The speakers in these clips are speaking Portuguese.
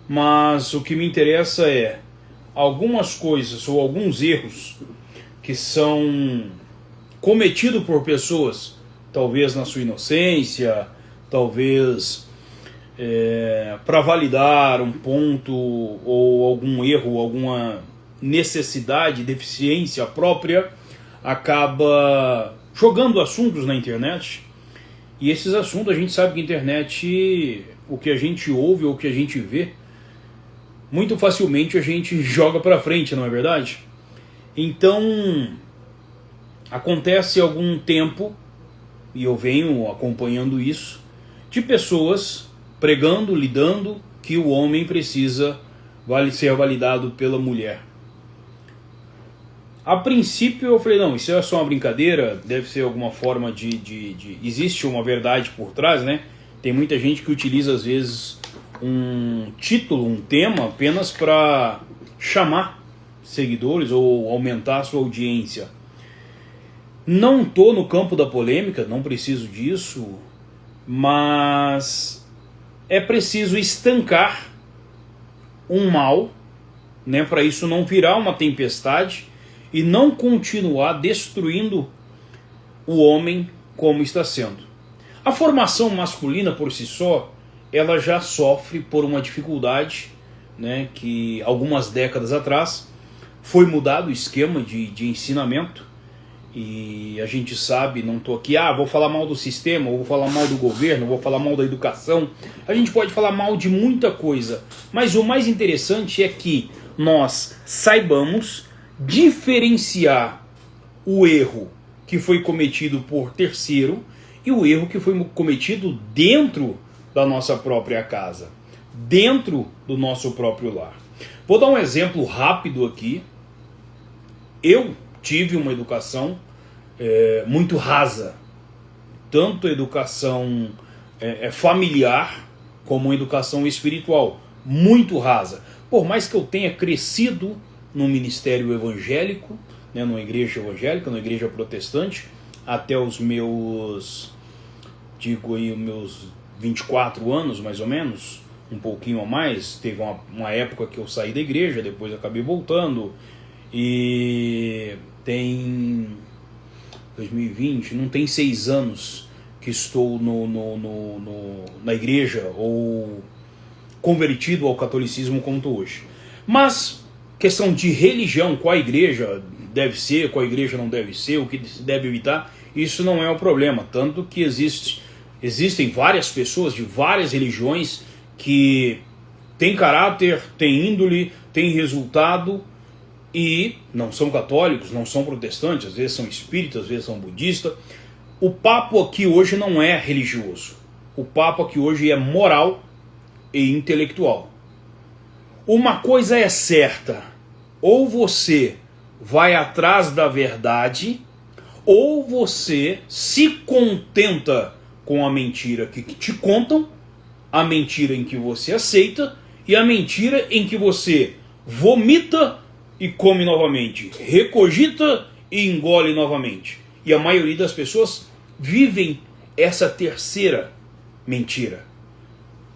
mas o que me interessa é algumas coisas ou alguns erros que são cometidos por pessoas, talvez na sua inocência, talvez para validar um ponto ou algum erro, alguma necessidade, deficiência própria, acaba jogando assuntos na internet. E esses assuntos, a gente sabe que a internet, o que a gente ouve ou o que a gente vê, muito facilmente a gente joga para frente, não é verdade? Então, acontece algum tempo, e eu venho acompanhando isso, de pessoas pregando, lidando, que o homem precisa ser validado pela mulher. A princípio eu falei, não, isso é só uma brincadeira, deve ser alguma forma existe uma verdade por trás, né? Tem muita gente que utiliza às vezes um título, um tema, apenas para chamar seguidores ou aumentar a sua audiência. Não estou no campo da polêmica, não preciso disso, mas é preciso estancar um mal, né, para isso não virar uma tempestade e não continuar destruindo o homem como está sendo. A formação masculina por si só, ela já sofre por uma dificuldade, né, que algumas décadas atrás foi mudado o esquema de ensinamento. E a gente sabe, não estou aqui, vou falar mal do sistema, ou vou falar mal do governo, vou falar mal da educação. A gente pode falar mal de muita coisa, mas o mais interessante é que nós saibamos diferenciar o erro que foi cometido por terceiro e o erro que foi cometido dentro da nossa própria casa, dentro do nosso próprio lar. Vou dar um exemplo rápido aqui. Eu tive uma educação muito rasa, tanto educação familiar como educação espiritual, muito rasa. Por mais que eu tenha crescido no ministério evangélico, né, numa igreja evangélica, numa igreja protestante, até os meus 24 anos mais ou menos, um pouquinho a mais. Teve uma época que eu saí da igreja, depois acabei voltando, e tem 2020, não tem 6 anos que estou na igreja ou convertido ao catolicismo como estou hoje. Mas questão de religião, qual igreja deve ser, qual igreja não deve ser, o que se deve evitar, isso não é o problema. Tanto que existem várias pessoas de várias religiões que têm caráter, têm índole, têm resultado, e não são católicos, não são protestantes, às vezes são espíritas, às vezes são budistas. O papo aqui hoje não é religioso. O papo aqui hoje é moral e intelectual. Uma coisa é certa: ou você vai atrás da verdade, ou você se contenta com a mentira que te contam, a mentira em que você aceita e a mentira em que você vomita e come novamente, recogita e engole novamente. E a maioria das pessoas vivem essa terceira mentira.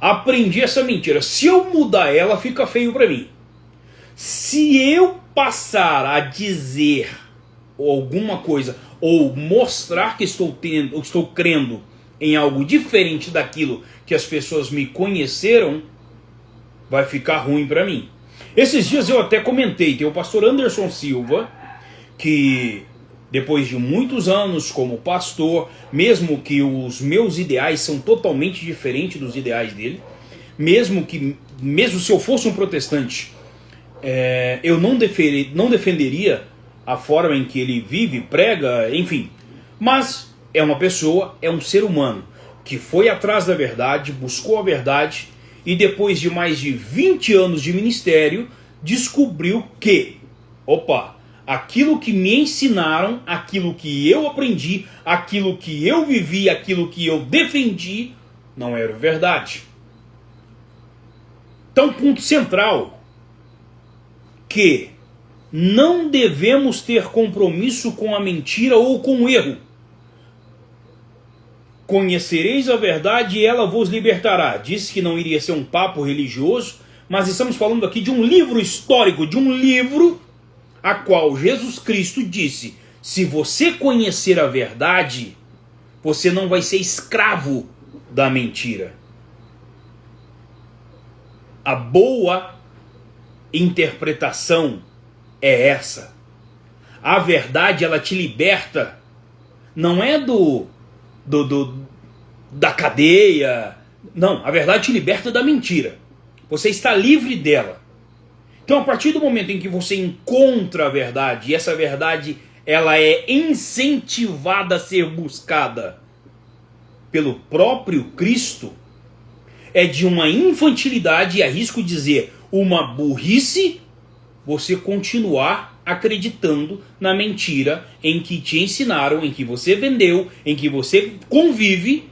Aprendi essa mentira. Se eu mudar ela, fica feio para mim. Se eu passar a dizer alguma coisa ou mostrar que estou crendo em algo diferente daquilo que as pessoas me conheceram, vai ficar ruim para mim. Esses dias eu até comentei, tem o pastor Anderson Silva, que depois de muitos anos como pastor, mesmo que os meus ideais são totalmente diferentes dos ideais dele, mesmo se eu fosse um protestante, eu não defenderia a forma em que ele vive, prega, enfim. Mas é uma pessoa, é um ser humano que foi atrás da verdade, buscou a verdade, e depois de mais de 20 anos de ministério, descobriu que, aquilo que me ensinaram, aquilo que eu aprendi, aquilo que eu vivi, aquilo que eu defendi, não era verdade. Então, ponto central, que não devemos ter compromisso com a mentira ou com o erro. Conhecereis a verdade e ela vos libertará. Disse que não iria ser um papo religioso, mas estamos falando aqui de um livro histórico, de um livro a qual Jesus Cristo disse: se você conhecer a verdade, você não vai ser escravo da mentira. A boa interpretação é essa. A verdade, ela te liberta, não é da cadeia. Não, a verdade te liberta da mentira. Você está livre dela. Então, a partir do momento em que você encontra a verdade, e essa verdade ela é incentivada a ser buscada pelo próprio Cristo, é de uma infantilidade, e arrisco dizer, uma burrice, você continuar acreditando na mentira em que te ensinaram, em que você vendeu, em que você convive.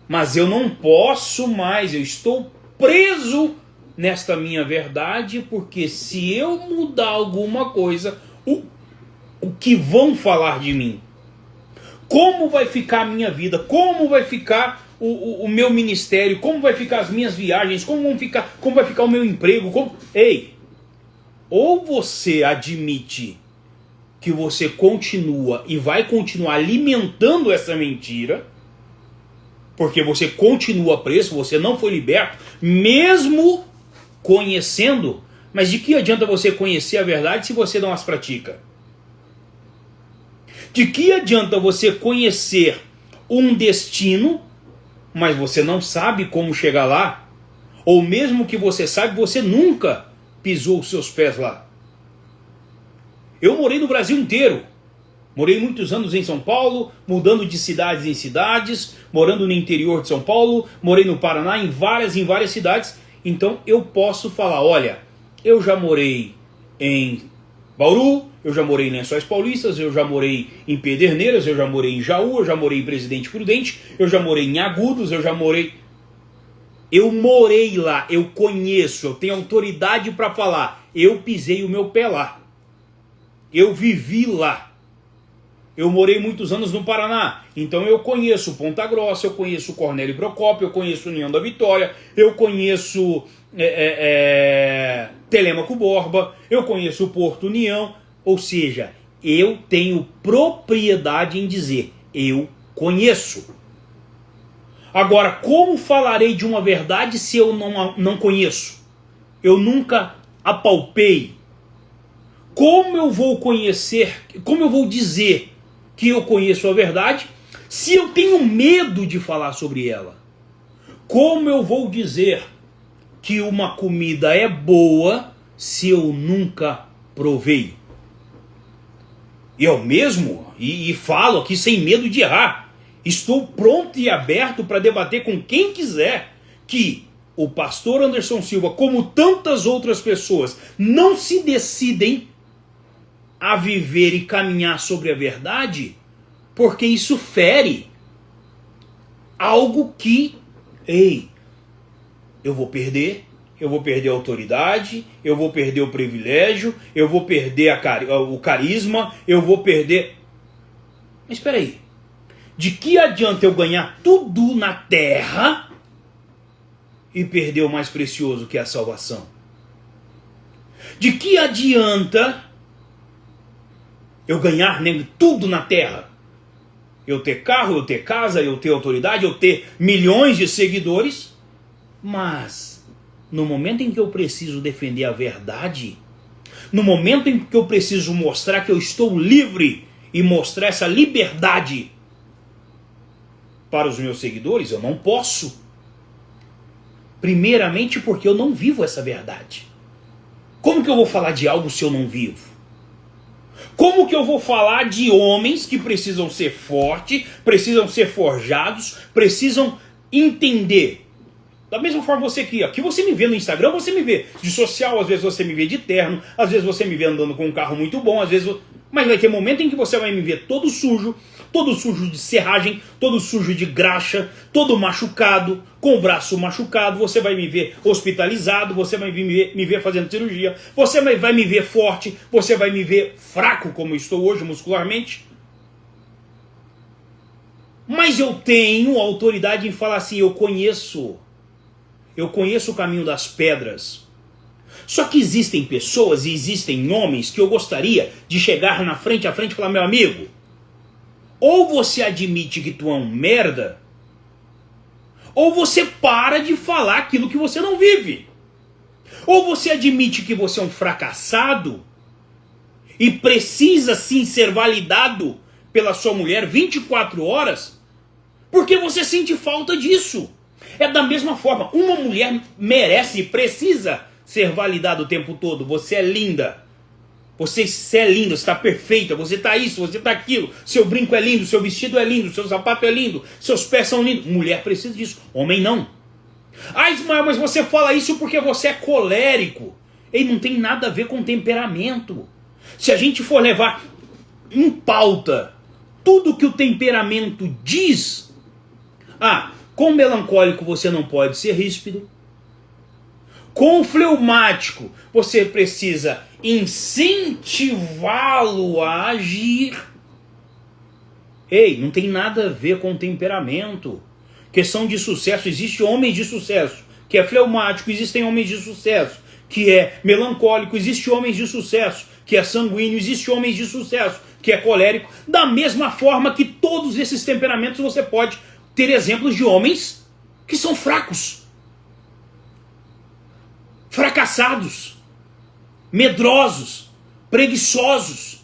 Mas eu não posso mais, eu estou preso nesta minha verdade, porque se eu mudar alguma coisa, o que vão falar de mim? Como vai ficar a minha vida? Como vai ficar o meu ministério? Como vai ficar as minhas viagens? Como vai ficar o meu emprego? Ei, ou você admite que você continua e vai continuar alimentando essa mentira, porque você continua preso, você não foi liberto, mesmo conhecendo. Mas de que adianta você conhecer a verdade se você não as pratica? De que adianta você conhecer um destino, mas você não sabe como chegar lá? Ou mesmo que você saiba, você nunca pisou os seus pés lá. Eu morei no Brasil inteiro. Morei muitos anos em São Paulo, mudando de cidades em cidades, morando no interior de São Paulo, morei no Paraná, em várias cidades. Então eu posso falar, olha, eu já morei em Bauru, eu já morei em Lençóis Paulistas, eu já morei em Pederneiras, eu já morei em Jaú, eu já morei em Presidente Prudente, eu já morei em Agudos, eu morei lá, eu conheço, eu tenho autoridade para falar, eu pisei o meu pé lá, eu vivi lá. Eu morei muitos anos no Paraná, então eu conheço Ponta Grossa, eu conheço Cornélio Procópio, eu conheço União da Vitória, eu conheço Telêmaco Borba, eu conheço Porto União, ou seja, eu tenho propriedade em dizer, eu conheço. Agora, como falarei de uma verdade se eu não conheço? Eu nunca apalpei. Como eu vou conhecer, como eu vou dizer que eu conheço a verdade se eu tenho medo de falar sobre ela? Como eu vou dizer que uma comida é boa se eu nunca provei? Eu mesmo, e falo aqui sem medo de errar, estou pronto e aberto para debater com quem quiser que o pastor Anderson Silva, como tantas outras pessoas, não se decidem a viver e caminhar sobre a verdade, porque isso fere algo que, eu vou perder a autoridade, eu vou perder o privilégio, eu vou perder o carisma, eu vou perder... Mas espera aí, de que adianta eu ganhar tudo na terra e perder o mais precioso, que é a salvação? De que adianta eu ganhar tudo na terra? Eu ter carro, eu ter casa, eu ter autoridade, eu ter milhões de seguidores, mas no momento em que eu preciso defender a verdade, no momento em que eu preciso mostrar que eu estou livre e mostrar essa liberdade para os meus seguidores, eu não posso. Primeiramente porque eu não vivo essa verdade. Como que eu vou falar de algo se eu não vivo? Como que eu vou falar de homens que precisam ser fortes, precisam ser forjados, precisam entender? Da mesma forma você aqui você me vê no Instagram, você me vê de social, às vezes você me vê de terno, às vezes você me vê andando com um carro muito bom, às vezes... Mas vai ter momento em que você vai me ver todo sujo de serragem, todo sujo de graxa, todo machucado, com o braço machucado, você vai me ver hospitalizado, você vai me ver fazendo cirurgia, você vai me ver forte, você vai me ver fraco como eu estou hoje muscularmente. Mas eu tenho autoridade em falar assim, eu conheço o caminho das pedras, Só que existem pessoas e existem homens que eu gostaria de chegar na frente a frente e falar: meu amigo, ou você admite que tu é um merda, ou você para de falar aquilo que você não vive. Ou você admite que você é um fracassado e precisa sim ser validado pela sua mulher 24 horas, porque você sente falta disso. É da mesma forma, uma mulher merece e precisa ser validada o tempo todo. Você é linda. Você é linda, você está perfeita, você está isso, você está aquilo. Seu brinco é lindo, seu vestido é lindo, seu sapato é lindo, seus pés são lindos. Mulher precisa disso, homem não. Ah, Ismael, mas você fala isso porque você é colérico. E não tem nada a ver com temperamento. Se a gente for levar em pauta tudo que o temperamento diz, com melancólico você não pode ser ríspido. Com fleumático você precisa incentivá-lo a agir. Ei, não tem nada a ver com temperamento. Questão de sucesso, existe homens de sucesso que é fleumático, existem homens de sucesso que é melancólico, existe homens de sucesso que é sanguíneo, existe homens de sucesso que é colérico. Da mesma forma que todos esses temperamentos você pode ter exemplos de homens que são fracos, fracassados, medrosos, preguiçosos.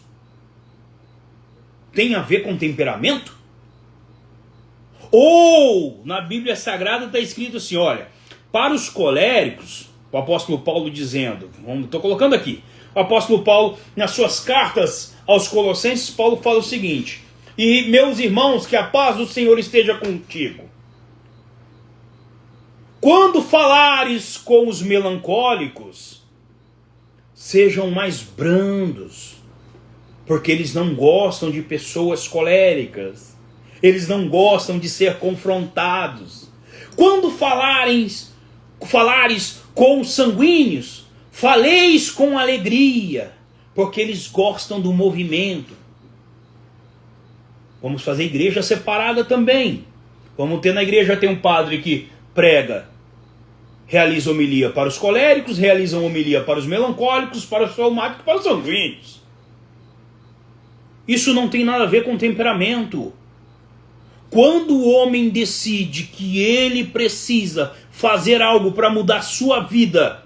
Tem a ver com temperamento? Ou, na Bíblia Sagrada está escrito assim, olha, para os coléricos, o apóstolo Paulo dizendo, estou colocando aqui, o apóstolo Paulo, nas suas cartas aos Colossenses, Paulo fala o seguinte: e meus irmãos, que a paz do Senhor esteja contigo. Quando falares com os melancólicos, sejam mais brandos, porque eles não gostam de pessoas coléricas, eles não gostam de ser confrontados. Quando falares com os sanguíneos, faleis com alegria, porque eles gostam do movimento. Vamos fazer igreja separada também. Vamos ter na igreja, tem um padre que prega, realiza homilia para os coléricos, realiza homilia para os melancólicos, para os fleumáticos, para os sanguíneos. Isso não tem nada a ver com temperamento. Quando o homem decide que ele precisa fazer algo para mudar sua vida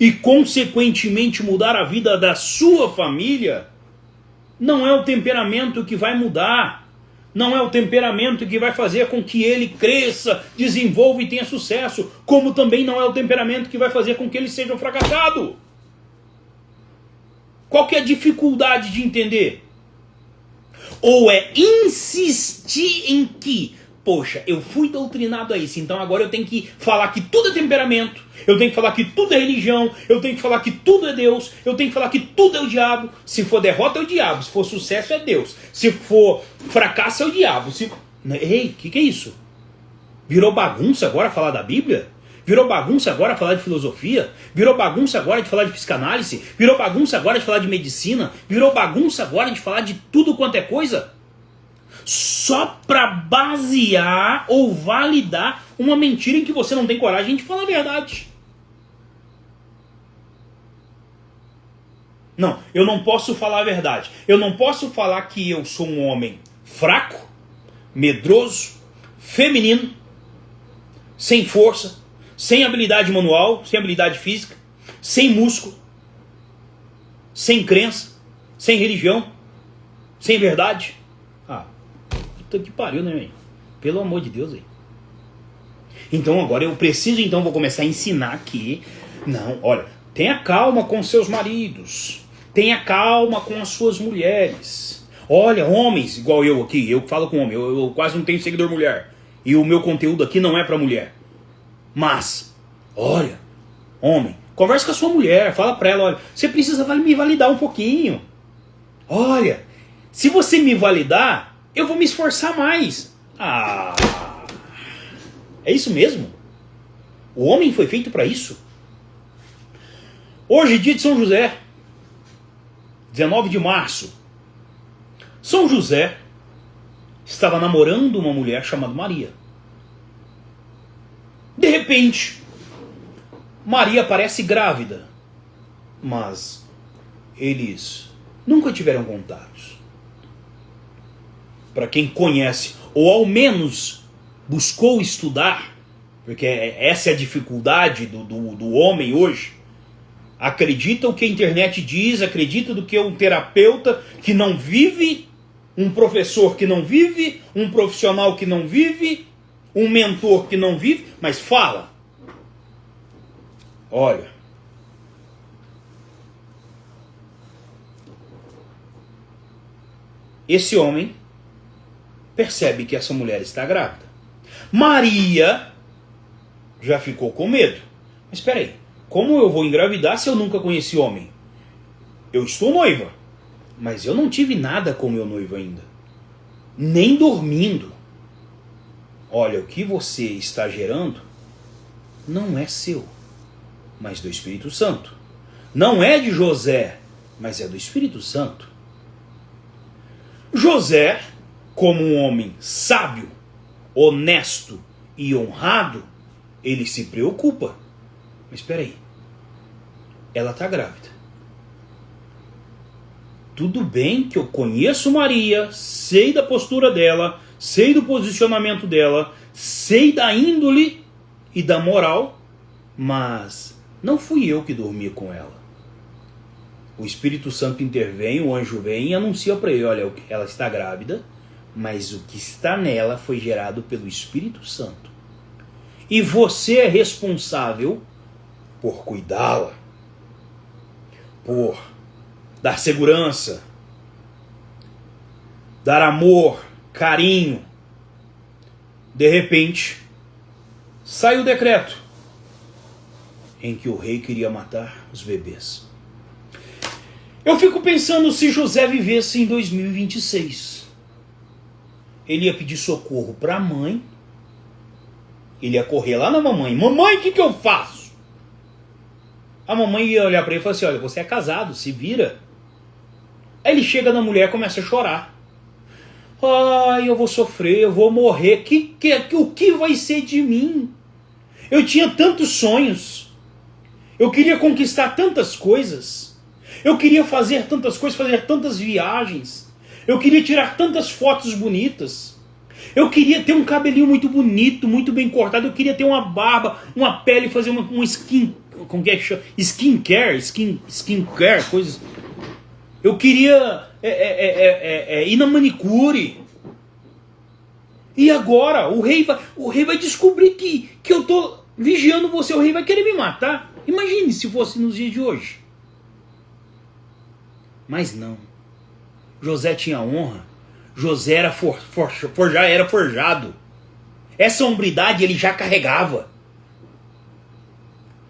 e consequentemente mudar a vida da sua família, não é o temperamento que vai mudar. Não é o temperamento que vai fazer com que ele cresça, desenvolva e tenha sucesso. Como também não é o temperamento que vai fazer com que ele seja um fracassado. Qual que é a dificuldade de entender? Ou é insistir em que, poxa, eu fui doutrinado a isso, então agora eu tenho que falar que tudo é temperamento, eu tenho que falar que tudo é religião, eu tenho que falar que tudo é Deus, eu tenho que falar que tudo é o diabo. Se for derrota é o diabo, se for sucesso é Deus, se for fracasso é o diabo. Ei, o que é isso? Virou bagunça agora falar da Bíblia? Virou bagunça agora falar de filosofia? Virou bagunça agora de falar de psicanálise? Virou bagunça agora de falar de medicina? Virou bagunça agora de falar de tudo quanto é coisa? Só para basear ou validar uma mentira em que você não tem coragem de falar a verdade. Não, eu não posso falar a verdade. Eu não posso falar que eu sou um homem fraco, medroso, feminino, sem força, sem habilidade manual, sem habilidade física, sem músculo, sem crença, sem religião, sem verdade. Puta que pariu, né, velho? Pelo amor de Deus, aí. Então agora eu preciso, vou começar a ensinar que, não, olha, tenha calma com seus maridos, tenha calma com as suas mulheres. Olha, homens, igual eu aqui, eu falo com homem, eu quase não tenho seguidor mulher, e o meu conteúdo aqui não é pra mulher. Mas, olha, homem, conversa com a sua mulher, fala pra ela, olha, você precisa me validar um pouquinho. Olha, se você me validar, eu vou me esforçar mais. É isso mesmo? O homem foi feito para isso? Hoje, dia de São José, 19 de março. São José estava namorando uma mulher chamada Maria. De repente, Maria parece grávida, mas eles nunca tiveram contatos. Para quem conhece, ou ao menos buscou estudar, porque essa é a dificuldade do homem hoje, acredita o que a internet diz, acredita do que um terapeuta que não vive, um professor que não vive, um profissional que não vive, um mentor que não vive, mas fala. Olha, esse homem percebe que essa mulher está grávida. Maria já ficou com medo. Mas espera aí, como eu vou engravidar se eu nunca conheci homem? Eu estou noiva, mas eu não tive nada com meu noivo ainda. Nem dormindo. Olha, o que você está gerando não é seu, mas do Espírito Santo. Não é de José, mas é do Espírito Santo. José, como um homem sábio, honesto e honrado, ele se preocupa. Mas espera aí, ela está grávida. Tudo bem que eu conheço Maria, sei da postura dela, sei do posicionamento dela, sei da índole e da moral, mas não fui eu que dormi com ela. O Espírito Santo intervém, o anjo vem e anuncia para ele, olha, ela está grávida, mas o que está nela foi gerado pelo Espírito Santo. E você é responsável por cuidá-la, por dar segurança, dar amor, carinho. De repente, sai o decreto em que o rei queria matar os bebês. Eu fico pensando se José vivesse em 2026. Ele ia pedir socorro para a mãe. Ele ia correr lá na mamãe. Mamãe, o que eu faço? A mamãe ia olhar para ele e falar assim, olha, você é casado, se vira. Aí ele chega na mulher e começa a chorar. Ai, eu vou sofrer, eu vou morrer. O que vai ser de mim? Eu tinha tantos sonhos. Eu queria conquistar tantas coisas. Eu queria fazer tantas coisas, fazer tantas viagens. Eu queria tirar tantas fotos bonitas. Eu queria ter um cabelinho muito bonito, muito bem cortado. Eu queria ter uma barba, uma pele, fazer um skin... Como que é que chama? Skincare, coisas... Eu queria ir na manicure. E agora o rei vai descobrir que eu tô vigiando você. O rei vai querer me matar. Imagine se fosse nos dias de hoje. Mas não. José tinha honra. José era já era forjado. Essa hombridade ele já carregava.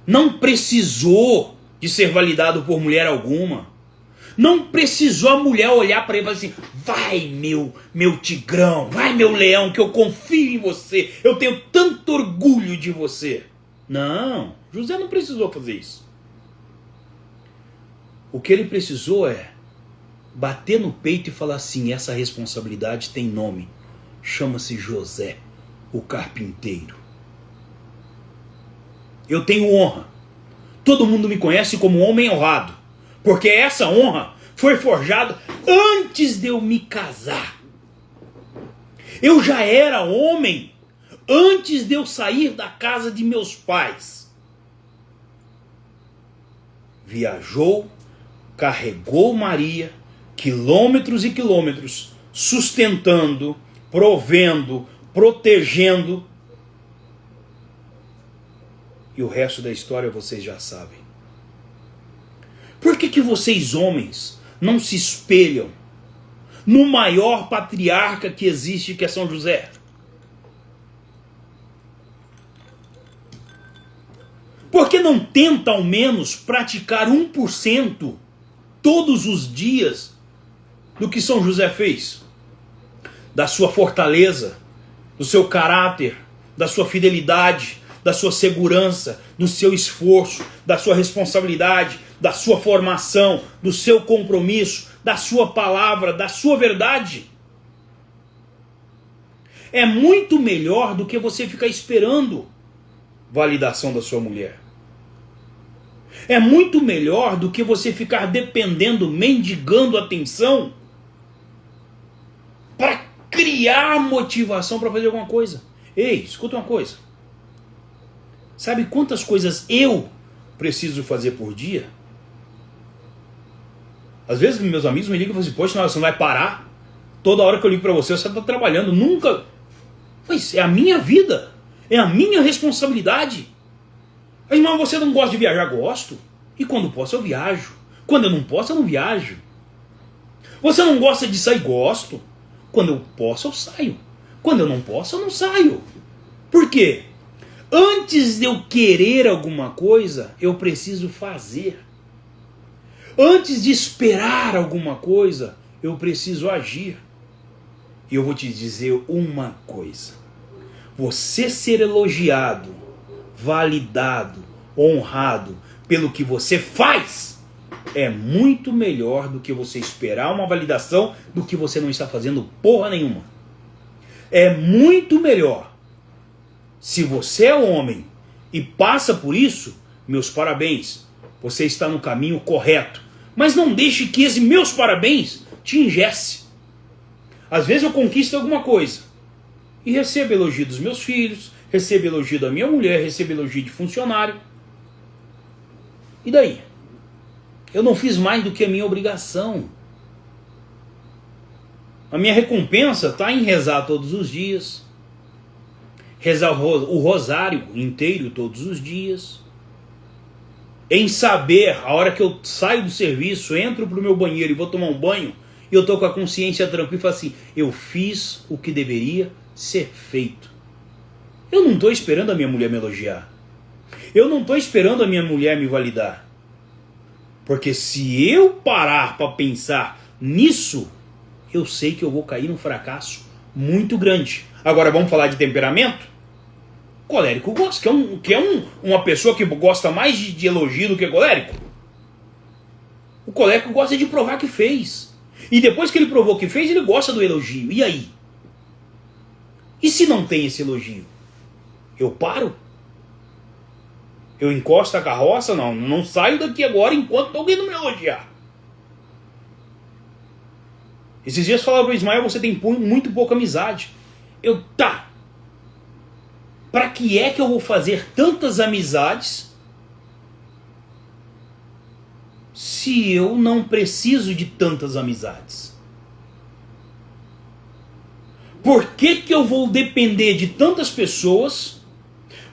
Não precisou de ser validado por mulher alguma. Não precisou a mulher olhar para ele e falar assim, vai meu tigrão, vai meu leão, que eu confio em você, eu tenho tanto orgulho de você. Não, José não precisou fazer isso. O que ele precisou é bater no peito e falar assim, essa responsabilidade tem nome, chama-se José, o carpinteiro. Eu tenho honra, todo mundo me conhece como um homem honrado, porque essa honra foi forjada antes de eu me casar. Eu já era homem antes de eu sair da casa de meus pais. Viajou, carregou Maria, quilômetros e quilômetros, sustentando, provendo, protegendo. E o resto da história vocês já sabem. Por que vocês, homens, não se espelham no maior patriarca que existe, que é São José? Por que não tenta, ao menos, praticar 1% todos os dias do que São José fez? Da sua fortaleza, do seu caráter, da sua fidelidade, da sua segurança, do seu esforço, da sua responsabilidade, da sua formação, do seu compromisso, da sua palavra, da sua verdade. É muito melhor do que você ficar esperando validação da sua mulher. É muito melhor do que você ficar dependendo, mendigando atenção para criar motivação para fazer alguma coisa. Ei, escuta uma coisa. Sabe quantas coisas eu preciso fazer por dia? Às vezes meus amigos me ligam e falam assim, poxa, você não vai parar? Toda hora que eu ligo para você está trabalhando. Nunca. Mas é a minha vida. É a minha responsabilidade. Mas você não gosta de viajar? Gosto. E quando posso eu viajo. Quando eu não posso eu não viajo. Você não gosta de sair? Gosto. Quando eu posso eu saio. Quando eu não posso eu não saio. Por quê? Antes de eu querer alguma coisa, eu preciso fazer. Antes de esperar alguma coisa, eu preciso agir. E eu vou te dizer uma coisa. Você ser elogiado, validado, honrado pelo que você faz é muito melhor do que você esperar uma validação do que você não está fazendo porra nenhuma. É muito melhor. Se você é homem e passa por isso, meus parabéns. Você está no caminho correto. Mas não deixe que esse meus parabéns te engesse. Às vezes eu conquisto alguma coisa e recebo elogio dos meus filhos, recebo elogio da minha mulher, recebo elogio de funcionário. E daí? Eu não fiz mais do que a minha obrigação. A minha recompensa está em rezar todos os dias, rezar o rosário inteiro todos os dias, em saber, a hora que eu saio do serviço, entro pro meu banheiro e vou tomar um banho, e eu tô com a consciência tranquila e falo assim, eu fiz o que deveria ser feito. Eu não estou esperando a minha mulher me elogiar. Eu não estou esperando a minha mulher me validar. Porque se eu parar para pensar nisso, eu sei que eu vou cair num fracasso muito grande. Agora vamos falar de temperamento? Colérico gosta, uma pessoa que gosta mais de elogio do que colérico. O colérico gosta de provar que fez. E depois que ele provou que fez, ele gosta do elogio. E aí? E se não tem esse elogio? Eu paro? Eu encosto a carroça? Não saio daqui agora enquanto alguém não me elogiar. Esses dias falaram para o Ismael, você tem muito pouca amizade. Para que é que eu vou fazer tantas amizades se eu não preciso de tantas amizades? Por que eu vou depender de tantas pessoas?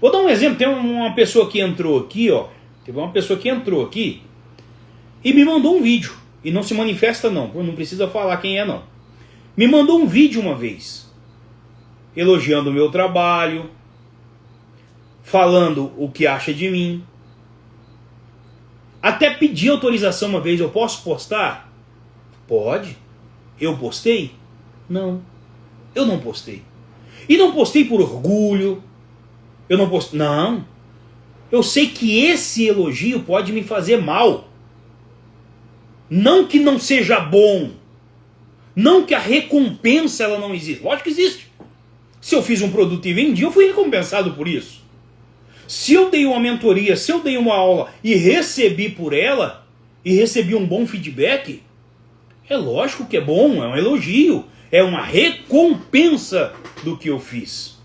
Vou dar um exemplo, tem uma pessoa que entrou aqui, ó. Teve uma pessoa que entrou aqui e me mandou um vídeo. E não se manifesta não precisa falar quem é não. Me mandou um vídeo uma vez, elogiando o meu trabalho, falando o que acha de mim. Até pedi autorização uma vez, eu posso postar? Pode. Eu postei? Não. Eu não postei. E não postei por orgulho. Eu não postei. Não. Eu sei que esse elogio pode me fazer mal. Não que não seja bom. Não que a recompensa ela não existe. Lógico que existe. Se eu fiz um produto e vendi, eu fui recompensado por isso. Se eu dei uma mentoria, se eu dei uma aula e recebi por ela, e recebi um bom feedback, é lógico que é bom, é um elogio, é uma recompensa do que eu fiz.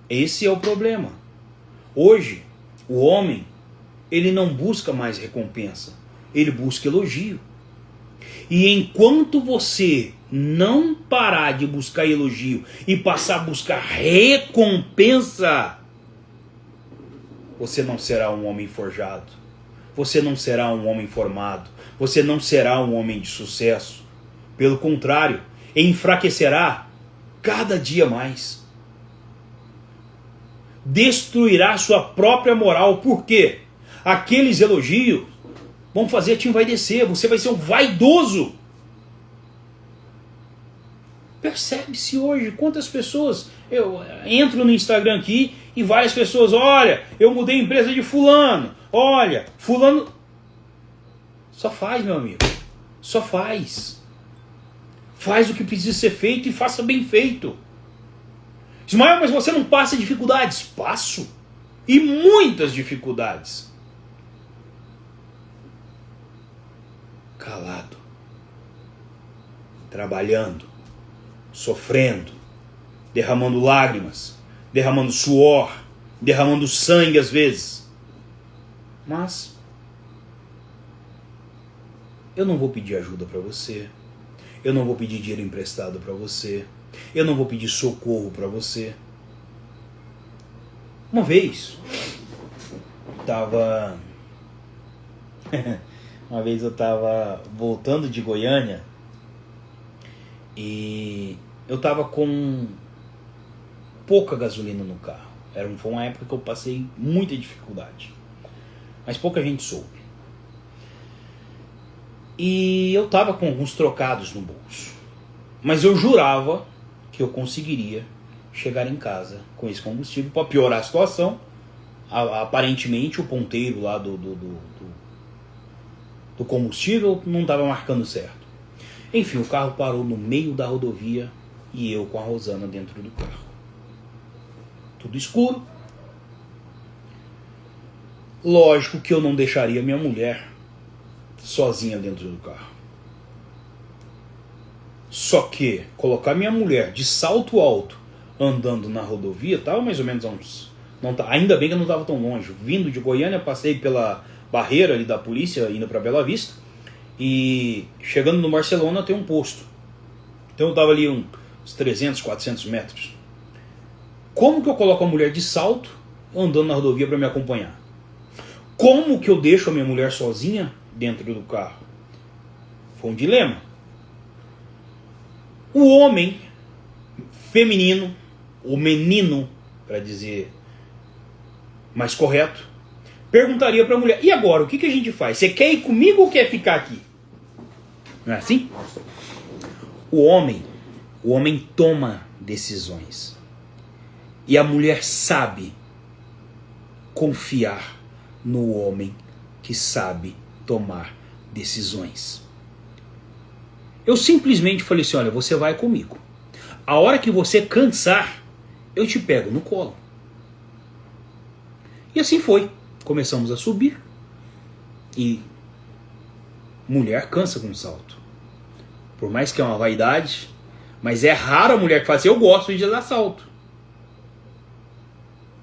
Esse é o problema. Hoje, o homem, ele não busca mais recompensa, ele busca elogio. E enquanto você não parar de buscar elogio e passar a buscar recompensa, você não será um homem forjado, você não será um homem formado, você não será um homem de sucesso. Pelo contrário, enfraquecerá cada dia mais. Destruirá sua própria moral. Por quê? Aqueles elogios vão fazer a te envaidecer, você vai ser um vaidoso. Percebe-se hoje quantas pessoas, eu entro no Instagram aqui e várias pessoas, olha, eu mudei a empresa de fulano, olha, fulano... Só faz, meu amigo, só faz. Faz o que precisa ser feito e faça bem feito. Ismael, mas você não passa dificuldades? Passo. E muitas dificuldades. calado, trabalhando, sofrendo, derramando lágrimas, derramando suor, derramando sangue às vezes. Mas eu não vou pedir ajuda para você, eu não vou pedir dinheiro emprestado para você, eu não vou pedir socorro para você. Uma vez eu tava voltando de Goiânia e eu tava com pouca gasolina no carro. Foi uma época que eu passei muita dificuldade, mas pouca gente soube. E eu tava com alguns trocados no bolso, mas eu jurava que eu conseguiria chegar em casa com esse combustível. Para piorar a situação, aparentemente o ponteiro lá do combustível não estava marcando certo. Enfim, o carro parou no meio da rodovia e eu com a Rosana dentro do carro. Tudo escuro. Lógico que eu não deixaria minha mulher sozinha dentro do carro. Só que colocar minha mulher de salto alto andando na rodovia, estava mais ou menos a uns... ainda bem que eu não estava tão longe. Vindo de Goiânia, passei pela barreira ali da polícia, indo para Bela Vista, e chegando no Barcelona tem um posto. Então eu estava ali uns 300, 400 metros. Como que eu coloco a mulher de salto andando na rodovia para me acompanhar? Como que eu deixo a minha mulher sozinha dentro do carro? Foi um dilema. O homem feminino, o menino, para dizer mais correto, perguntaria para a mulher: e agora, o que a gente faz? Você quer ir comigo ou quer ficar aqui? Não é assim? O homem toma decisões. E a mulher sabe confiar no homem que sabe tomar decisões. Eu simplesmente falei assim: olha, você vai comigo. A hora que você cansar, eu te pego no colo. E assim foi. Começamos a subir. E mulher cansa com salto. Por mais que é uma vaidade, mas é raro a mulher que fala assim: eu gosto de dar salto.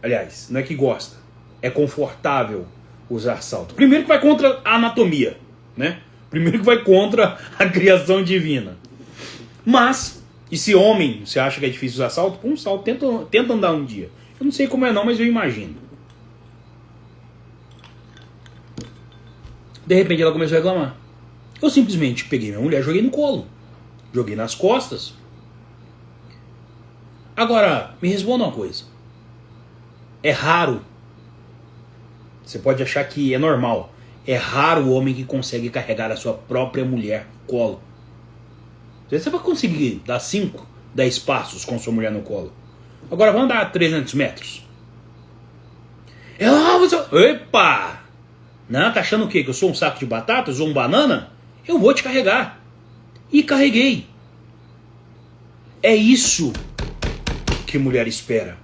Aliás, não é que gosta, é confortável usar salto. Primeiro que vai contra a anatomia, né? Primeiro que vai contra a criação divina. Mas, e se homem, você acha que é difícil usar salto? Põe um salto, tenta andar um dia. Eu não sei como é não, mas eu imagino. De repente ela começou a reclamar. Eu simplesmente peguei minha mulher, joguei no colo. Joguei nas costas. Agora, me responda uma coisa. É raro. Você pode achar que é normal. É raro o homem que consegue carregar a sua própria mulher no colo. Você vai conseguir dar 5, 10 passos com sua mulher no colo. Agora vamos andar 300 metros. Epa! Não, tá achando o quê? Que eu sou um saco de batata? Eu sou um banana? Eu vou te carregar. E carreguei. É isso que mulher espera.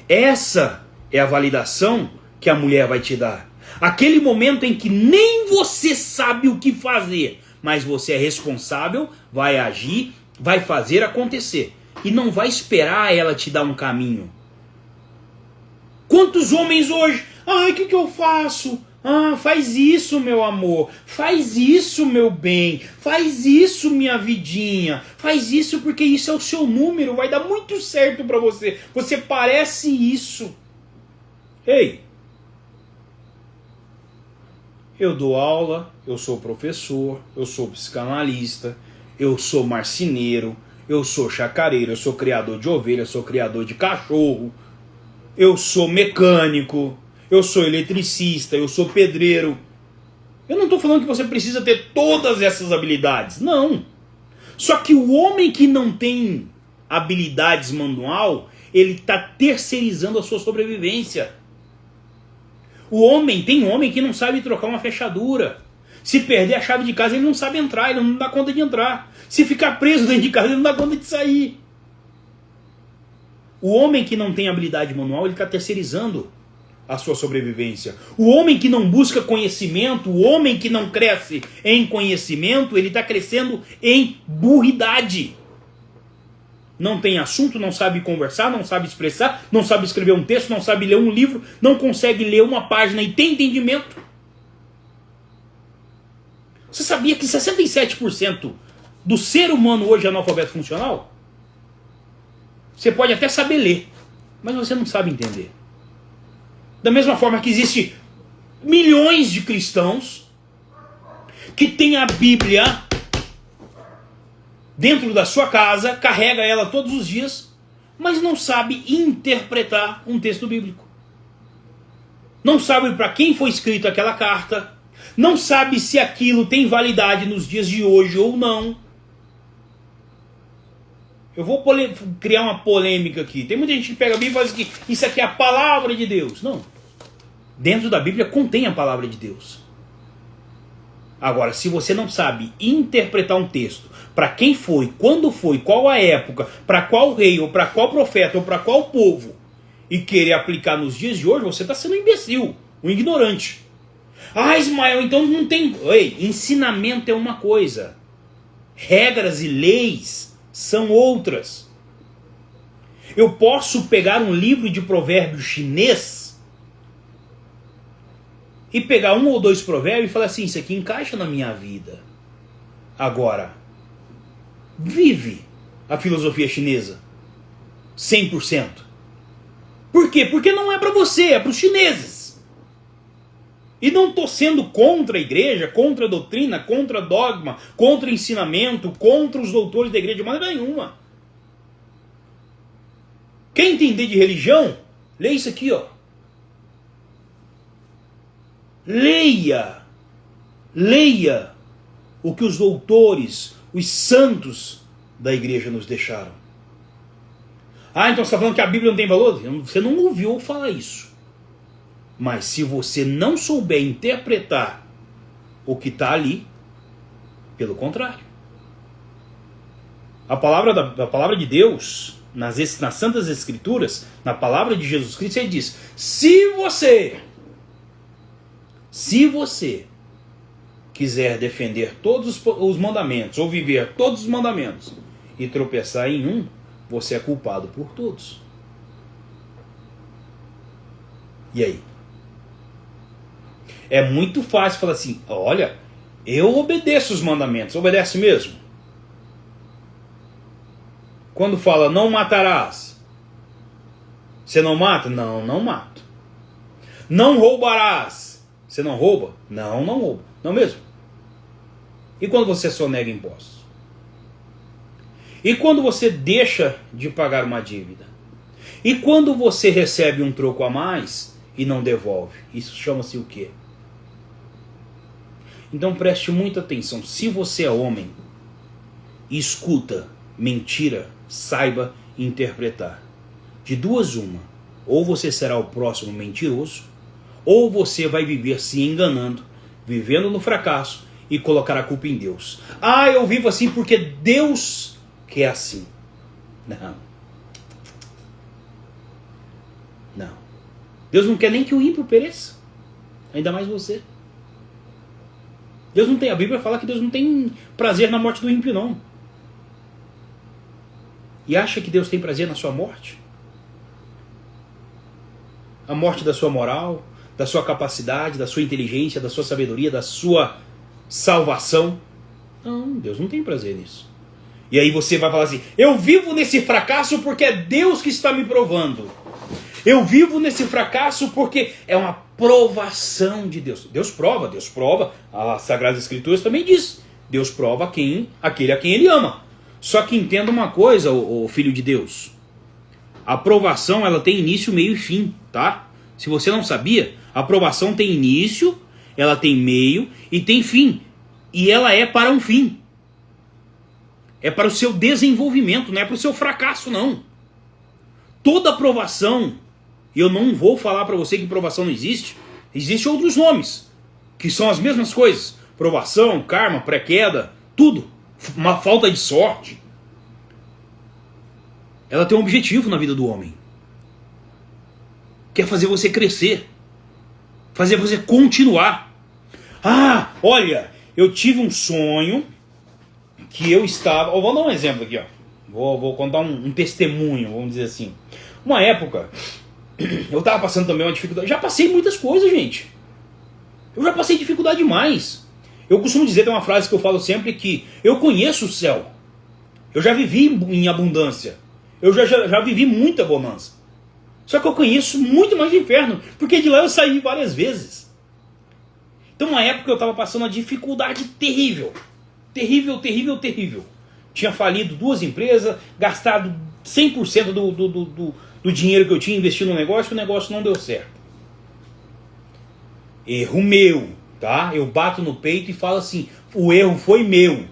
Essa é a validação que a mulher vai te dar. Aquele momento em que nem você sabe o que fazer, mas você é responsável, vai agir, vai fazer acontecer. E não vai esperar ela te dar um caminho. Quantos homens hoje? Ai, o que eu faço? Ah, faz isso, meu amor. Faz isso, meu bem. Faz isso, minha vidinha. Faz isso porque isso é o seu número. Vai dar muito certo pra você. Você parece isso. Ei, eu dou aula, eu sou professor, eu sou psicanalista, eu sou marceneiro, eu sou chacareiro, eu sou criador de ovelha, eu sou criador de cachorro, eu sou mecânico, eu sou eletricista, eu sou pedreiro. Eu não estou falando que você precisa ter todas essas habilidades, não. Só que o homem que não tem habilidades manual, ele está terceirizando a sua sobrevivência. Tem homem que não sabe trocar uma fechadura. Se perder a chave de casa, ele não sabe entrar, ele não dá conta de entrar. Se ficar preso dentro de casa, ele não dá conta de sair. O homem que não tem habilidade manual, ele está terceirizando a sua sobrevivência. O homem que não busca conhecimento, o homem que não cresce em conhecimento, ele está crescendo em burridade. Não tem assunto, não sabe conversar, não sabe expressar, não sabe escrever um texto, não sabe ler um livro, não consegue ler uma página e tem entendimento. Você sabia que 67% do ser humano hoje é analfabeto funcional? Você pode até saber ler, mas você não sabe entender. Da mesma forma que existe milhões de cristãos que têm a Bíblia dentro da sua casa, carrega ela todos os dias, mas não sabe interpretar um texto bíblico. Não sabe para quem foi escrita aquela carta, não sabe se aquilo tem validade nos dias de hoje ou não. Eu vou criar uma polêmica aqui. Tem muita gente que pega a Bíblia e fala que isso aqui é a palavra de Deus. Não. Dentro da Bíblia contém a palavra de Deus. Agora, se você não sabe interpretar um texto, para quem foi, quando foi, qual a época, para qual rei, ou para qual profeta, ou para qual povo, e querer aplicar nos dias de hoje, você está sendo um imbecil, um ignorante. Ah, Ismael, então não tem... Ei, ensinamento é uma coisa. Regras e leis são outras. Eu posso pegar um livro de provérbios chinês e pegar um ou dois provérbios e falar assim, isso aqui encaixa na minha vida. Agora, vive a filosofia chinesa 100%. Por quê? Porque não é para você, é para os chineses. E não estou sendo contra a igreja, contra a doutrina, contra dogma, contra ensinamento, contra os doutores da igreja de maneira nenhuma. Quem entender de religião, lê isso aqui, ó. Leia o que os doutores, os santos da igreja nos deixaram. Ah, então você está falando que a Bíblia não tem valor? Você não ouviu falar isso. Mas se você não souber interpretar o que está ali, pelo contrário. A palavra de Deus, nas Santas Escrituras, na palavra de Jesus Cristo, ele diz, se você quiser defender todos os mandamentos, ou viver todos os mandamentos, e tropeçar em um, você é culpado por todos. E aí? É muito fácil falar assim, olha, eu obedeço os mandamentos. Obedece mesmo? Quando fala, não matarás, você não mata? Não, não mato. Não roubarás, você não rouba? Não, não roubo. Não mesmo? E quando você sonega impostos? E quando você deixa de pagar uma dívida? E quando você recebe um troco a mais e não devolve? Isso chama-se o quê? Então preste muita atenção. Se você é homem e escuta mentira, saiba interpretar. De duas uma. Ou você será o próximo mentiroso, ou você vai viver se enganando, vivendo no fracasso e colocar a culpa em Deus. Ah, eu vivo assim porque Deus quer assim. Não. Não. Deus não quer nem que o ímpio pereça. Ainda mais você. Deus não tem, a Bíblia fala que Deus não tem prazer na morte do ímpio, não. E acha que Deus tem prazer na sua morte? A morte da sua moral, da sua capacidade, da sua inteligência, da sua sabedoria, da sua salvação? Não, Deus não tem prazer nisso. E aí você vai falar assim, eu vivo nesse fracasso porque é Deus que está me provando. Eu vivo nesse fracasso porque é uma provação de Deus. Deus prova. As Sagradas Escrituras também diz. Deus prova aquele a quem Ele ama. Só que entenda uma coisa, o filho de Deus. A provação, ela tem início, meio e fim, tá? Se você não sabia, a provação tem início, ela tem meio e tem fim. E ela é para um fim. É para o seu desenvolvimento, não é para o seu fracasso, não. Toda provação, e eu não vou falar para você que provação não existe, existem outros nomes, que são as mesmas coisas. Provação, karma, pré-queda, tudo. Uma falta de sorte. Ela tem um objetivo na vida do homem. Quer fazer você crescer. fazer você continuar. Ah, olha, eu tive um sonho que eu estava... Vou dar um exemplo aqui, ó. Vou contar um testemunho, vamos dizer assim. Uma época, eu estava passando também uma dificuldade. Já passei muitas coisas, gente. Eu já passei dificuldade demais. Eu costumo dizer, tem uma frase que eu falo sempre, que eu conheço o céu. Eu já vivi em abundância. Eu já vivi muita bonança. Só que eu conheço muito mais de inferno, porque de lá eu saí várias vezes. Então, uma época eu estava passando uma dificuldade terrível. Terrível, terrível, terrível. Tinha falido 2 empresas, gastado 100% do dinheiro que eu tinha investido no negócio, o negócio não deu certo. Erro meu, tá? Eu bato no peito e falo assim, o erro foi meu.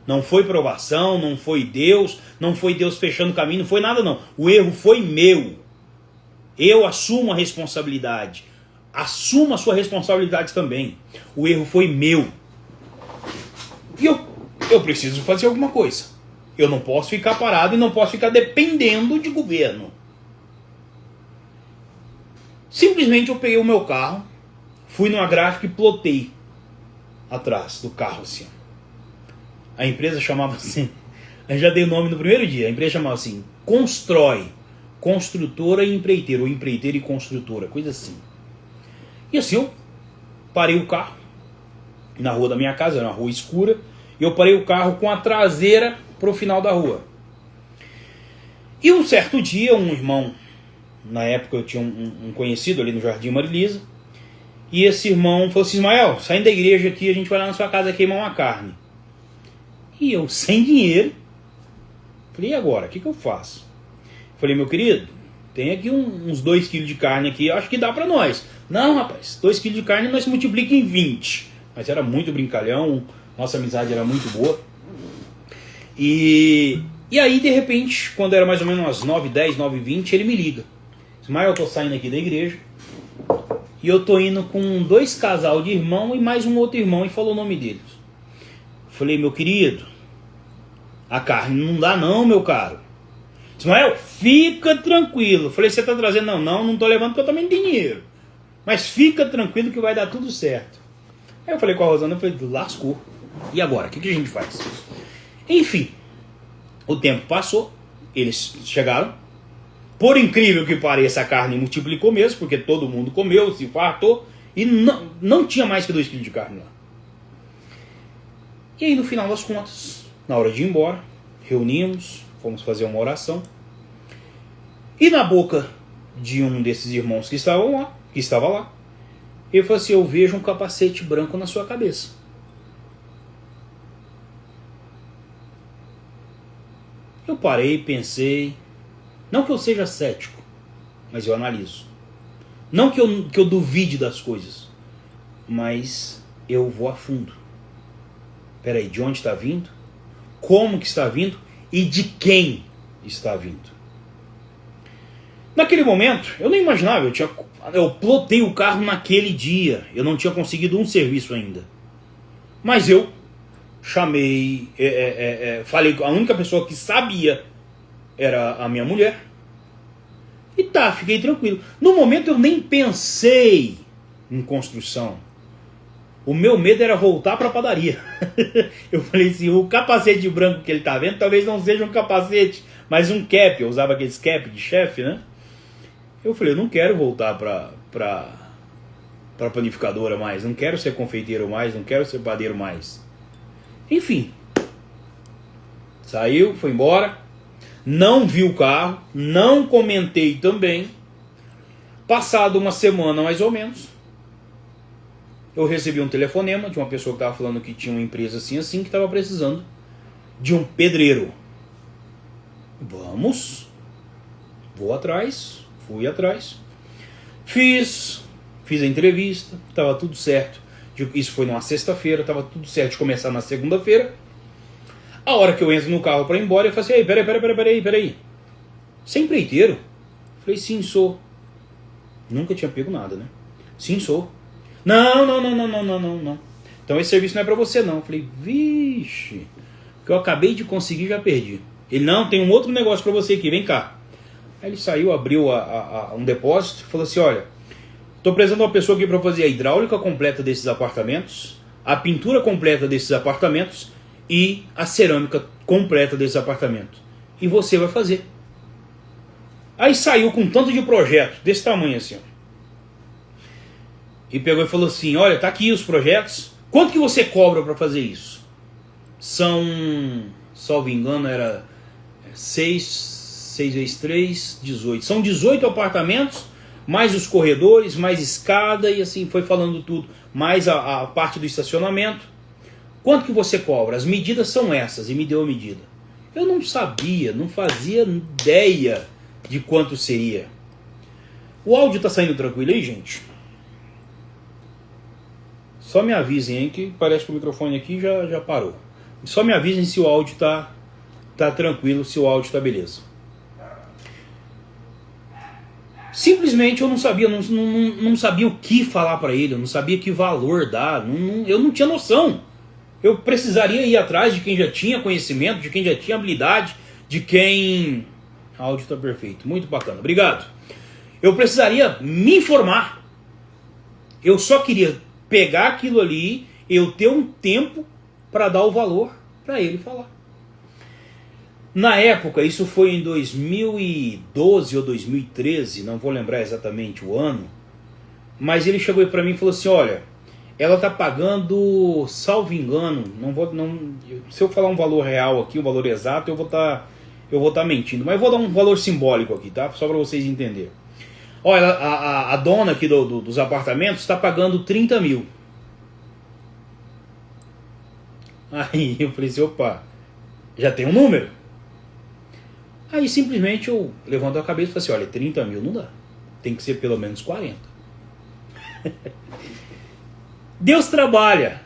Não foi provação, não foi Deus fechando o caminho, não foi nada não. O erro foi meu. Eu assumo a responsabilidade. Assuma a sua responsabilidade também. O erro foi meu. E eu preciso fazer alguma coisa. Eu não posso ficar parado e não posso ficar dependendo de governo. Simplesmente eu peguei o meu carro, fui numa gráfica e plotei atrás do carro assim. A empresa chamava assim, eu já dei o nome no primeiro dia, a empresa chamava assim, Constrói, construtora e empreiteira, ou empreiteira e construtora, coisa assim. E assim eu parei o carro na rua da minha casa, era uma rua escura, e eu parei o carro com a traseira pro final da rua. E um certo dia, um irmão, na época eu tinha um conhecido ali no Jardim Marilisa, e esse irmão falou assim, Ismael, saindo da igreja aqui, a gente vai lá na sua casa queimar uma carne. E eu, sem dinheiro, falei, e agora? O que eu faço? Falei, meu querido, tem aqui uns 2 kg de carne aqui, eu acho que dá pra nós. Não, rapaz, 2 kg de carne nós multiplica em 20. Mas era muito brincalhão, nossa amizade era muito boa. E aí, de repente, quando era mais ou menos umas 9h10, 9h20, ele me liga. Ismael, eu tô saindo aqui da igreja, e eu tô indo com 2 casal de irmão e mais um outro irmão, e falou o nome deles. Falei, meu querido, a carne não dá não, meu caro. Ismael, fica tranquilo. Falei, você tá trazendo? Não tô levando porque eu também não tenho dinheiro. Mas fica tranquilo que vai dar tudo certo. Aí eu falei com a Rosana, eu falei, lascou. E agora, o que a gente faz? Enfim, o tempo passou, eles chegaram. Por incrível que pareça, a carne multiplicou mesmo, porque todo mundo comeu, se fartou, e não tinha mais que 2 kg de carne lá. E aí, no final das contas, na hora de ir embora, reunimos, fomos fazer uma oração. E na boca de um desses irmãos que estava lá, ele falou assim, eu vejo um capacete branco na sua cabeça. Eu parei, pensei, não que eu seja cético, mas eu analiso. Não que eu duvide das coisas, mas eu vou a fundo. Peraí, de onde está vindo? Como que está vindo? E de quem está vindo? Naquele momento, eu nem imaginava, eu plotei o carro naquele dia, eu não tinha conseguido um serviço ainda. Mas eu chamei, falei, a única pessoa que sabia era a minha mulher. E tá, fiquei tranquilo. No momento eu nem pensei em construção. O meu medo era voltar para a padaria. Eu falei assim, o capacete branco que ele tá vendo talvez não seja um capacete, mas um cap. Eu usava aqueles cap de chefe, né? Eu falei, eu não quero voltar para panificadora mais, não quero ser confeiteiro mais, não quero ser padeiro mais. Enfim, saiu, foi embora, não vi o carro, não comentei também. Passado uma semana mais ou menos, eu recebi um telefonema de uma pessoa que estava falando que tinha uma empresa assim, que estava precisando de um pedreiro. Vou atrás, fui atrás, fiz a entrevista, estava tudo certo. Isso foi numa sexta-feira, estava tudo certo de começar na segunda-feira. A hora que eu entro no carro para ir embora, eu falei assim, peraí. Você é empreiteiro? Falei, sim, sou. Nunca tinha pego nada, né? Sim, sou. Não. Então esse serviço não é pra você, não. Eu falei, vixe, o que eu acabei de conseguir já perdi. Ele, não, tem um outro negócio pra você aqui, vem cá. Aí ele saiu, abriu um depósito e falou assim, olha, Estou precisando de uma pessoa aqui para fazer a hidráulica completa desses apartamentos, a pintura completa desses apartamentos e a cerâmica completa desses apartamentos. E você vai fazer. Aí saiu com um tanto de projeto desse tamanho assim, ó. E pegou e falou assim, olha, tá aqui os projetos. Quanto que você cobra para fazer isso? São, salvo engano, era 6 vezes 3, 18. São 18 apartamentos, mais os corredores, mais escada e assim foi falando tudo. Mais a parte do estacionamento. Quanto que você cobra? As medidas são essas, e me deu a medida. Eu não sabia, não fazia ideia de quanto seria. O áudio tá saindo tranquilo aí, gente? Só me avisem aí que parece que o microfone aqui já parou. Só me avisem se o áudio tá tranquilo, se o áudio tá beleza. Simplesmente eu não sabia, não sabia o que falar para ele, eu não sabia que valor dar, eu não tinha noção. Eu precisaria ir atrás de quem já tinha conhecimento, de quem já tinha habilidade, de quem... O áudio tá perfeito, muito bacana, obrigado. Eu precisaria me informar. Eu só queria pegar aquilo ali, eu ter um tempo para dar o valor para ele falar. Na época, isso foi em 2012 ou 2013, não vou lembrar exatamente o ano, mas ele chegou para mim e falou assim, olha, ela tá pagando, salvo engano, se eu falar um valor real aqui, um valor exato, eu vou tá mentindo, mas eu vou dar um valor simbólico aqui, tá? Só para vocês entenderem. Olha, a dona aqui dos apartamentos está pagando 30 mil. Aí eu falei assim, opa, já tem um número. Aí simplesmente eu levanto a cabeça e falo assim, olha, 30 mil não dá. Tem que ser pelo menos 40. Deus trabalha,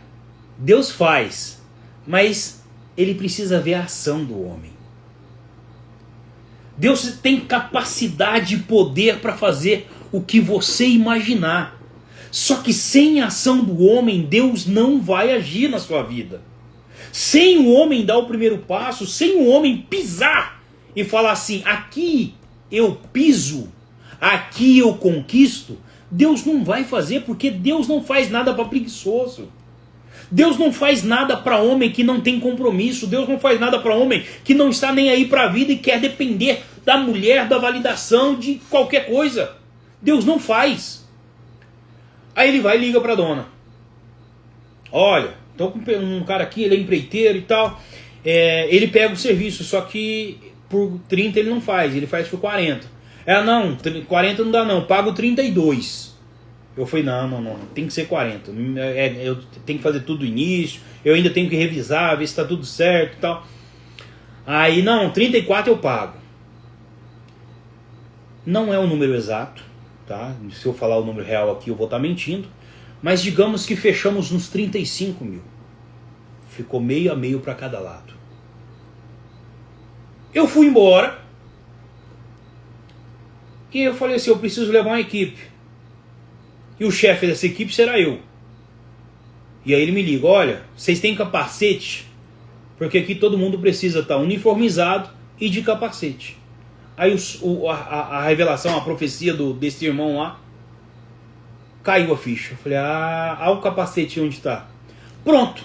Deus faz, mas Ele precisa ver a ação do homem. Deus tem capacidade e poder para fazer o que você imaginar. Só que sem a ação do homem, Deus não vai agir na sua vida. Sem o homem dar o primeiro passo, sem o homem pisar e falar assim, aqui eu piso, aqui eu conquisto, Deus não vai fazer, porque Deus não faz nada para preguiçoso. Deus não faz nada para homem que não tem compromisso. Deus não faz nada para homem que não está nem aí para a vida e quer depender da mulher, da validação, de qualquer coisa. Deus não faz. Aí ele vai e liga para a dona. Olha, estou com um cara aqui, ele é empreiteiro e tal. Ele pega o serviço, só que por 30 ele não faz, ele faz por 40. Não, 40 não dá não, pago 32. Eu falei, não, tem que ser 40. Eu tenho que fazer tudo do início, eu ainda tenho que revisar, ver se está tudo certo e tal. Aí, não, 34 eu pago. Não é o número exato, tá? Se eu falar o número real aqui eu vou estar mentindo. Mas digamos que fechamos nos 35 mil. Ficou meio a meio para cada lado. Eu fui embora. E eu falei assim, eu preciso levar uma equipe. E o chefe dessa equipe será eu. E aí ele me liga, olha, vocês têm capacete? Porque aqui todo mundo precisa estar uniformizado e de capacete. Aí a revelação, a profecia desse irmão lá, caiu a ficha. Eu falei, o capacete onde está? Pronto.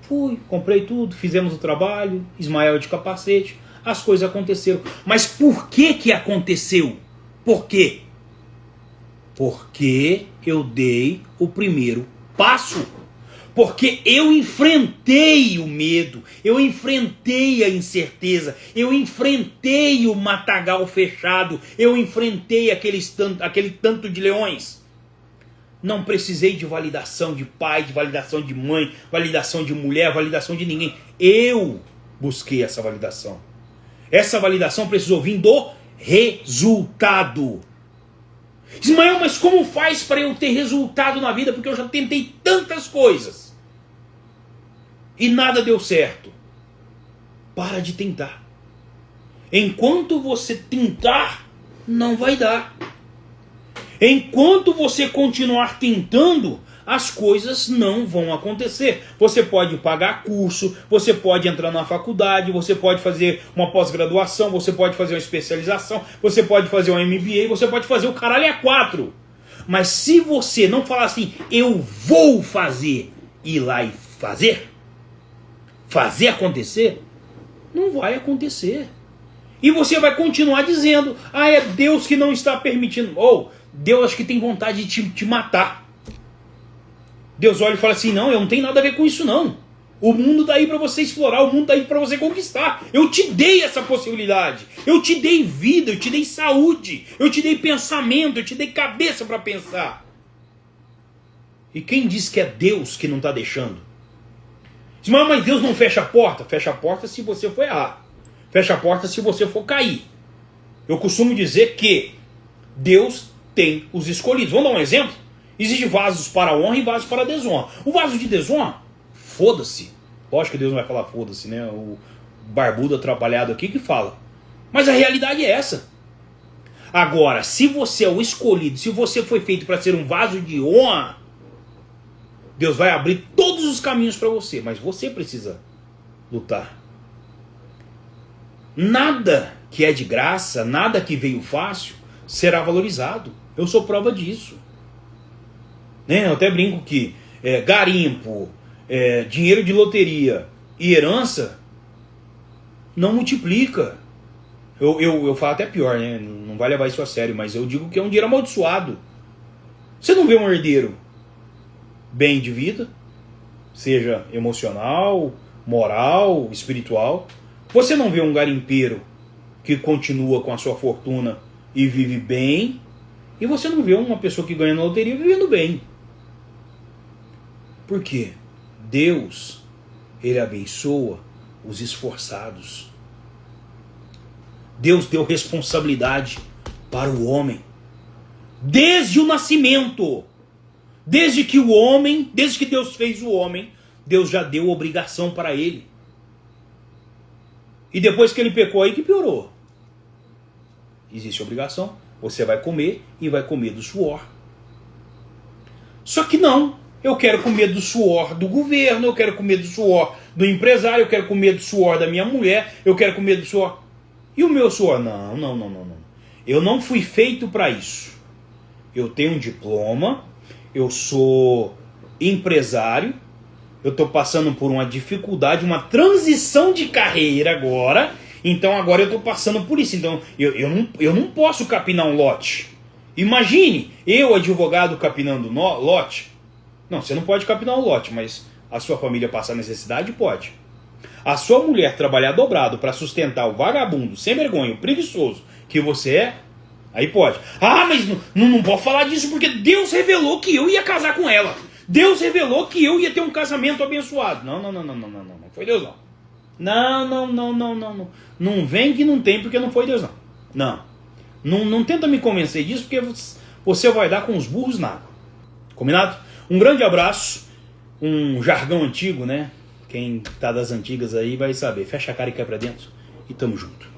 Fui, comprei tudo, fizemos o trabalho, Ismael de capacete, as coisas aconteceram. Mas por que aconteceu? Por quê? Porque eu dei o primeiro passo. Porque eu enfrentei o medo, eu enfrentei a incerteza, eu enfrentei o matagal fechado, eu enfrentei aquele tanto de leões. Não precisei de validação de pai, de validação de mãe, validação de mulher, validação de ninguém. Eu busquei essa validação. Essa validação precisou vir do resultado. Ismael, mas como faz para eu ter resultado na vida? Porque eu já tentei tantas coisas e nada deu certo. Para de tentar. Enquanto você tentar, não vai dar. Enquanto você continuar tentando, as coisas não vão acontecer. Você pode pagar curso, você pode entrar na faculdade, você pode fazer uma pós-graduação, você pode fazer uma especialização, você pode fazer um MBA, você pode fazer o caralho a 4. Mas se você não falar assim, eu vou fazer, ir lá e fazer acontecer, não vai acontecer. E você vai continuar dizendo, é Deus que não está permitindo. Ou, Deus acho que tem vontade de te matar. Deus olha e fala assim, não, eu não tenho nada a ver com isso não. O mundo está aí para você explorar, o mundo está aí para você conquistar. Eu te dei essa possibilidade. Eu te dei vida, eu te dei saúde, eu te dei pensamento, eu te dei cabeça para pensar. E quem diz que é Deus que não está deixando? Diz, mas Deus não fecha a porta? Fecha a porta se você for errar. Fecha a porta se você for cair. Eu costumo dizer que Deus tem os escolhidos. Vamos dar um exemplo? Existem vasos para honra e vasos para desonra. O vaso de desonra, foda-se. Lógico que Deus não vai falar foda-se, né? O barbudo atrapalhado aqui que fala. Mas a realidade é essa. Agora, se você é o escolhido, se você foi feito para ser um vaso de honra, Deus vai abrir todos os caminhos para você, mas você precisa lutar. Nada que é de graça, nada que veio fácil, será valorizado. Eu sou prova disso. Né? Eu até brinco que garimpo, dinheiro de loteria e herança não multiplica. Eu falo até pior, né? Não vai levar isso a sério, mas eu digo que é um dinheiro amaldiçoado. Você não vê um herdeiro bem de vida, seja emocional, moral, espiritual. Você não vê um garimpeiro que continua com a sua fortuna e vive bem, e você não vê uma pessoa que ganha na loteria vivendo bem. Por quê? Deus, Ele abençoa os esforçados. Deus deu responsabilidade para o homem. Desde o nascimento. Desde que Deus fez o homem, Deus já deu obrigação para ele. E depois que ele pecou, aí que piorou. Existe obrigação, você vai comer e vai comer do suor. Só que não, eu quero comer do suor do governo, eu quero comer do suor do empresário, eu quero comer do suor da minha mulher, eu quero comer do suor... E o meu suor? Não. Eu não fui feito para isso. Eu tenho um diploma, eu sou empresário, eu estou passando por uma dificuldade, uma transição de carreira agora, então agora eu estou passando por isso. Então eu não posso capinar um lote. Imagine, eu, advogado, capinando lote. Não, você não pode capinar um lote, mas a sua família passar necessidade, pode. A sua mulher trabalhar dobrado para sustentar o vagabundo, sem vergonha, o preguiçoso que você é, aí pode. Mas não pode falar disso porque Deus revelou que eu ia casar com ela. Deus revelou que eu ia ter um casamento abençoado. Não foi Deus não. Não. Não vem que não tem porque não foi Deus não. Não tenta me convencer disso porque você vai dar com os burros na água. Combinado? Um grande abraço, um jargão antigo, né? Quem tá das antigas aí vai saber. Fecha a cara e cai pra dentro e tamo junto.